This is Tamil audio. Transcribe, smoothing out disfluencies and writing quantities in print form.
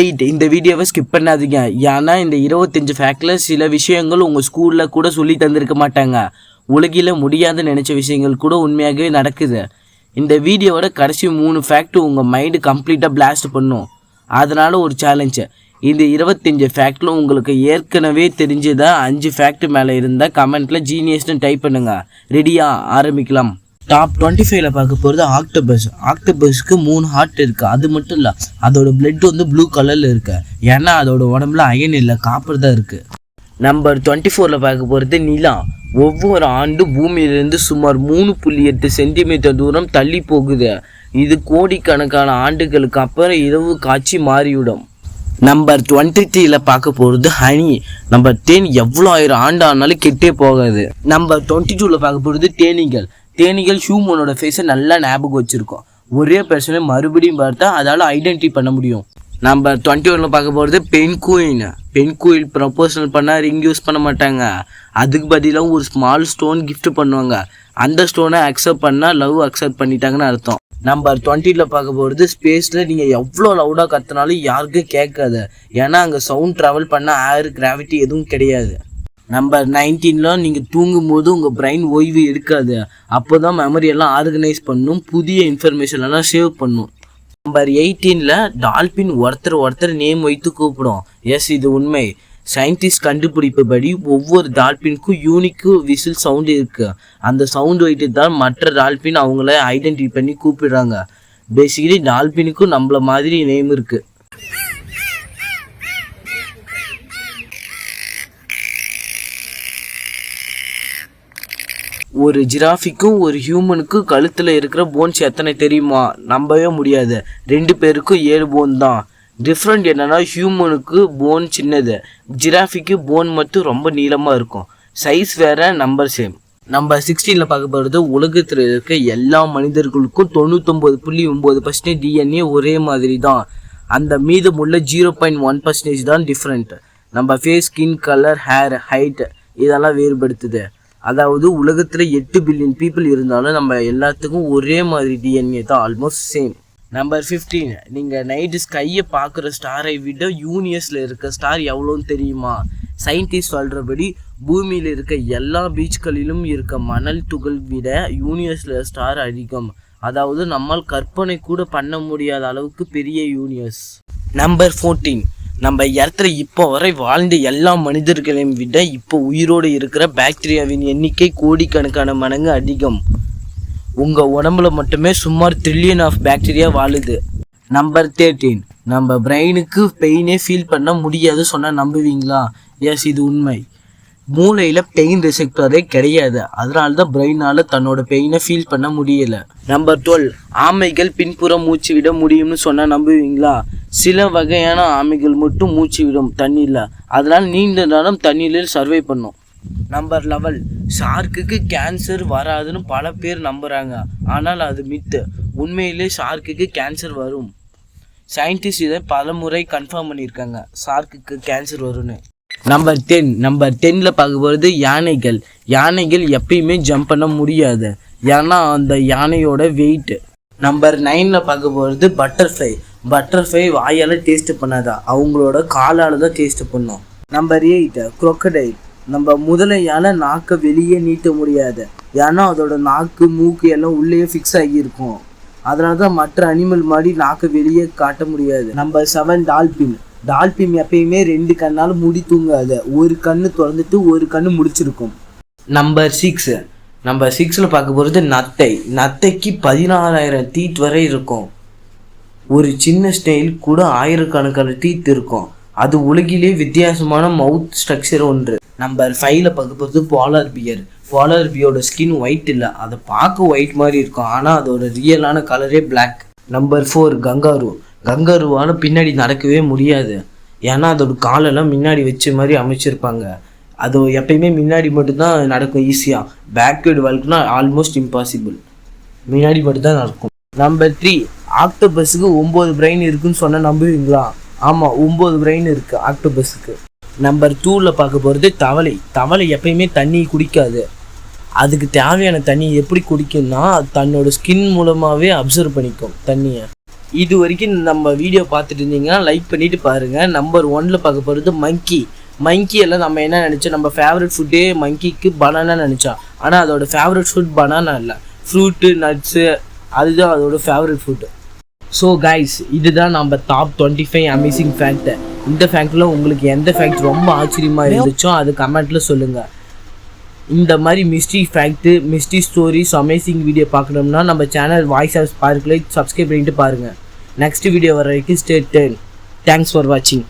இந்த வீடியோவை ஸ்கிப் பண்ணாதீங்க. ஏன்னா இந்த 25 ஃபேக்டில் சில விஷயங்கள் உங்கள் ஸ்கூலில் கூட சொல்லி தந்திருக்க மாட்டாங்க. உலகில் முடியாதுன்னு நினச்ச விஷயங்கள் கூட உண்மையாகவே நடக்குது. இந்த வீடியோவோட கடைசி 3 ஃபேக்ட் உங்கள் மைண்டு கம்ப்ளீட்டாக பிளாஸ்ட் பண்ணும். அதனால் ஒரு சேலஞ்சு. இந்த 25 ஃபேக்டில் உங்களுக்கு ஏற்கனவே தெரிஞ்சதா 5 ஃபேக்ட் மேலே இருந்தால் கமெண்ட்டில் ஜீனியஸ்னு டைப் பண்ணுங்கள். ரெடியாக ஆரம்பிக்கலாம். டாப் 25ல் பார்க்க போகிறது ஆக்டோபஸ். ஆக்டோபஸ்க்கு 3 ஹார்ட் இருக்குது. அது மட்டும் இல்லை, அதோட பிளட் ப்ளூ கலரில் இருக்குது. ஏன்னா அதோட உடம்புல அயன் இல்லை, காப்பர் தான் இருக்குது. நம்பர் 24ல் பார்க்க போகிறது நிலா. ஒவ்வொரு ஆண்டு பூமியிலிருந்து சுமார் 3.8 சென்டிமீட்டர் தூரம் தள்ளி போகுது. இது கோடிக்கணக்கான ஆண்டுகளுக்கு அப்புறம் இரவு காட்சி மாறிவிடும். நம்பர் 23ல் பார்க்க போகிறது ஹனி. நம்பர் 10 எவ்வளோ 1000 ஆண்டு ஆனாலும் கெட்டே போகாது. நம்பர் 22ல் பார்க்க போகிறது தேனீகள். தேனீகள் ஹியூமனோட ஃபேஸை நல்லா ஞாபகம் வச்சுருக்கோம். ஒரே பர்சனை மறுபடியும் பார்த்தா அதால் ஐடென்டிஃபை பண்ண முடியும். நம்பர் 21ல் பார்க்க போகிறது பென்குயின். பென்குயின் ப்ரொபோசல் பண்ணால் ரிங் யூஸ் பண்ண மாட்டாங்க. அதுக்கு பதிலாக ஒரு ஸ்மால் ஸ்டோன் கிஃப்ட் பண்ணுவாங்க. அந்த ஸ்டோனை அக்செப்ட் பண்ணால் லவ் அக்செப்ட் பண்ணிட்டாங்கன்னு அர்த்தம். நம்பர் 20ல் பார்க்க போகிறது ஸ்பேஸில் நீங்கள் எவ்வளோ லவுடாக கற்றுனாலும் யாருக்கும் கேட்காது. ஏன்னா அங்கே சவுண்ட் ட்ராவல் பண்ண ஏர் கிராவிட்டி எதுவும் கிடையாது. நம்பர் 19ல் நீங்கள் தூங்கும்போது உங்கள் பிரெயின் ஓய்வு எடுக்காது. அப்போ தான் மெமரியெல்லாம் ஆர்கனைஸ் பண்ணும், புதிய இன்ஃபர்மேஷன் எல்லாம் சேவ் பண்ணும். நம்பர் 18ல் டால்பின் ஒருத்தர் நேம் வைத்து கூப்பிடும். எஸ், இது உண்மை. சயின்டிஸ்ட் கண்டுபிடிப்பபடி ஒவ்வொரு டால்பினுக்கும் யூனிக்கு விசில் சவுண்டு இருக்குது. அந்த சவுண்டு வைத்து தான் மற்ற டால்பின் அவங்கள ஐடென்டிஃபை பண்ணி கூப்பிடுறாங்க. பேசிக்கலி டால்பினுக்கும் நம்மள மாதிரி நேம் இருக்குது. ஒரு ஜிராஃபிக்கும் ஒரு ஹியூமனுக்கும் கழுத்தில் இருக்கிற போன்ஸ் எத்தனை தெரியுமா? நம்பவே முடியாது. 2 பேருக்கும் 7 போன் தான். டிஃப்ரெண்ட் என்னென்னா, ஹியூமனுக்கு போன் சின்னது, ஜிராஃபிக்கு போன் மட்டும் ரொம்ப நீளமாக இருக்கும். சைஸ் வேறு, நம்பர் சேம். நம்பர் 16ல் பார்க்க போகிறது உலகத்தில் இருக்க எல்லா மனிதர்களுக்கும் 99.9% DNA ஒரே மாதிரி தான். அந்த மீதமுள்ள 0.1% தான் டிஃப்ரெண்ட். நம்ம face, skin colour, hair, height இதெல்லாம் வேறுபடுத்துது. அதாவது உலகத்தில் 8 பில்லியன் பீப்புள் இருந்தாலும் நம்ம எல்லாத்துக்கும் ஒரே மாதிரி டிஎன்ஏ தான், ஆல்மோஸ்ட் சேம். நம்பர் 15, நீங்கள் நைட்டு ஸ்கையை பார்க்குற ஸ்டாரை விட யூனிவர்ஸில் இருக்க ஸ்டார் எவ்வளோன்னு தெரியுமா? சயின்டிஸ்ட் சொல்கிறபடி பூமியில் இருக்க எல்லா பீச்களிலும் இருக்க மணல் துகள் விட யூனிவர்ஸில் ஸ்டார் அதிகம். அதாவது நம்மால் கற்பனை கூட பண்ண முடியாத அளவுக்கு பெரிய யூனிவர்ஸ். நம்பர் 14, நம்ம இடத்துல இப்போ வரை வாழ்ந்த எல்லா மனிதர்களையும் விட இப்போ உயிரோடு இருக்கிற பாக்டீரியாவின் எண்ணிக்கை கோடிக்கணக்கான மடங்கு அதிகம். உங்கள் உடம்புல மட்டுமே சுமார் 1 trillion ஆஃப் பாக்டீரியா வாழுது. நம்பர் 13, நம்ம பிரெயினுக்கு பெயினே ஃபீல் பண்ண முடியாது சொன்னால் நம்புவீங்களா? எஸ், இது உண்மை. மூளையில் பெயின் ரிசெப்டரே கிடையாது. அதனால தான் பிரெயினால் தன்னோட பெயினை ஃபீல் பண்ண முடியலை. நம்பர் 12, ஆமைகள் பின்புறம் மூச்சு விட முடியும்னு சொன்னால் நம்புவீங்களா? சில வகையான ஆமைகள் மட்டும் மூச்சு விடும் தண்ணியில். அதனால் நீண்ட நேரம் தண்ணியில் சர்வை பண்ணும். நம்பர் 11, ஷார்க்குக்கு கேன்சர் வராதுன்னு பல பேர் நம்புகிறாங்க. ஆனால் அது மித்து. உண்மையிலே ஷார்க்குக்கு கேன்சர் வரும். சயின்டிஸ்ட் இதை பல முறை கன்ஃபார்ம் பண்ணியிருக்காங்க, ஷார்க்குக்கு கேன்சர் வரும்னு. நம்பர் 10ல் பார்க்க போகிறது யானைகள். யானைகள் எப்பயுமே ஜம்ப் பண்ண முடியாது, ஏன்னா அந்த யானையோட வெயிட். நம்பர் 9ல் பார்க்க போகிறது பட்டர்ஃப்ளை வாயால் டேஸ்ட் பண்ணாதா, அவங்களோட காலால் தான் டேஸ்ட் பண்ணும். Number 8, crocodile. நம்ம முதலையால் நாக்கை வெளியே நீட்ட முடியாது, ஏன்னா அதோட நாக்கு மூக்கு எல்லாம் உள்ளே ஃபிக்ஸ் ஆகியிருக்கும். அதனால தான் மற்ற அனிமல் மாதிரி நாக்கை வெளியே காட்ட முடியாது. நம்பர் 7, டால்பின் எப்பயுமே 2 கண்ணால் மூடி தூங்காது. ஒரு கண்ணு திறந்துட்டு ஒரு கண்ணு முடிச்சிருக்கும். நம்பர் 6ல் பார்க்க போகிறது நத்தைக்கு 16,000 டீத் வரை இருக்கும். ஒரு சின்ன ஸ்டைல் கூட 1000கணக்கான டீத் இருக்கும். அது உலகிலே வித்தியாசமான மவுத் ஸ்ட்ரக்சர் ஒன்று. நம்பர் 5ல் பார்க்க போகிறது போலார் பியரோட ஸ்கின் ஒயிட் இல்லை, அதை பார்க்க ஒயிட் மாதிரி இருக்கும், ஆனால் அதோட ரியலான கலரே பிளாக். நம்பர் 4, கங்காருவால் பின்னாடி நடக்கவே முடியாது, ஏன்னா அதோட காலெல்லாம் முன்னாடி வச்ச மாதிரி அமைச்சிருப்பாங்க. அது எப்பயுமே முன்னாடி மட்டும்தான் நடக்கும் ஈஸியாக. பேக்வேர்டு வாழ்க்கைனா ஆல்மோஸ்ட் இம்பாசிபிள், முன்னாடி மட்டும்தான் நடக்கும். நம்பர் 3, ஆக்டோபஸுக்கு 9 பிரெயின் இருக்குன்னு சொன்னால் நம்புவீங்களா? ஆமாம், 9 பிரெயின் இருக்குது ஆக்டோபஸுக்கு. நம்பர் 2ல் பார்க்க போகிறது தவளை எப்பயுமே தண்ணி குடிக்காது. அதுக்கு தேவையான தண்ணி எப்படி குடிக்கும்னா தன்னோட ஸ்கின் மூலமாகவே அப்சர்வ் பண்ணிக்கும் தண்ணியை. இது வரைக்கும் நம்ம வீடியோ பார்த்துட்டு இருந்தீங்கன்னா லைக் பண்ணிவிட்டு பாருங்கள். நம்பர் 1ல் பார்க்க போகிறது மங்கி எல்லாம் நம்ம என்ன நினச்சோம், நம்ம ஃபேவரட் ஃபுட்டே மங்கிக்கு பனானா நினச்சோம். ஆனால் அதோட ஃபேவரட் ஃபுட் பனானா இல்லை, ஃப்ரூட்டு நட்ஸு, அதுதான் அதோட ஃபேவரட் ஃபுட்டு. ஸோ கைஸ், இதுதான் நம்ம டாப் 25 அமேசிங் ஃபேக்ட். இந்த ஃபேக்டில் உங்களுக்கு எந்த ஃபேக்ட் ரொம்ப ஆச்சரியமாக இருந்துச்சோ அது கமெண்ட்டில் சொல்லுங்கள். இந்த மாதிரி mystery fact, mystery stories, amazing video பார்க்கணும்னா நம்ம channel voice of sparkle subscribe பண்ணிட்டு பாருங்கள். நெக்ஸ்ட் வீடியோ வர வரைக்கும் ஸ்டே டியூன்ட். தேங்க்ஸ் ஃபார் வாட்சிங்.